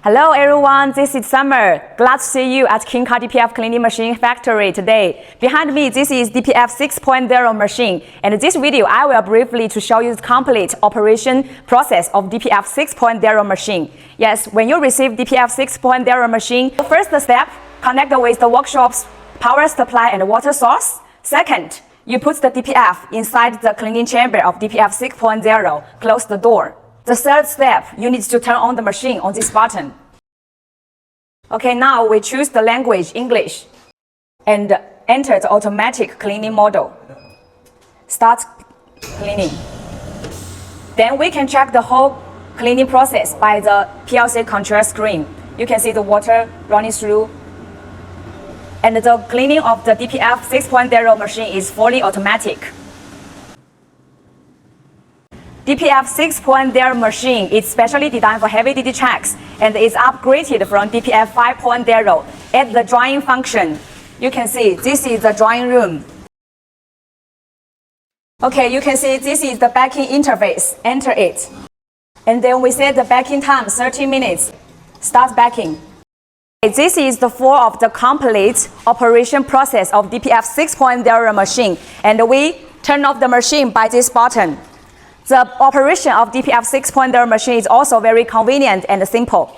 Hello everyone, this is Summer. Glad to see you at Kingkar DPF cleaning machine factory today. Behind me, this is DPF 6.0 machine, and this video I will briefly to show you the complete operation process of DPF 6.0 machine. Yes, when you receive DPF 6.0 machine, the first step, connect with the workshop's power supply and water source. Second, you put the DPF inside the cleaning chamber of DPF 6.0, close the door. The third step, you need to turn on the machine on this button. Okay, now we choose the language English and enter the automatic cleaning model. Start cleaning. Then we can check the whole cleaning process by the PLC control screen. You can see the water running through. And the cleaning of the DPF 6.0 machine is fully automatic. DPF 6.0 machine is specially designed for heavy-duty trucks and is upgraded from DPF 5.0. Add the drying function. You can see this is the drying room. Okay, you can see this is the backing interface. Enter it. And then we set the backing time 30 minutes. Start backing. This is the flow of the complete operation process of DPF 6.0 machine, and we turn off the machine by this button. The operation of DPF 6.0 machine is also very convenient and simple.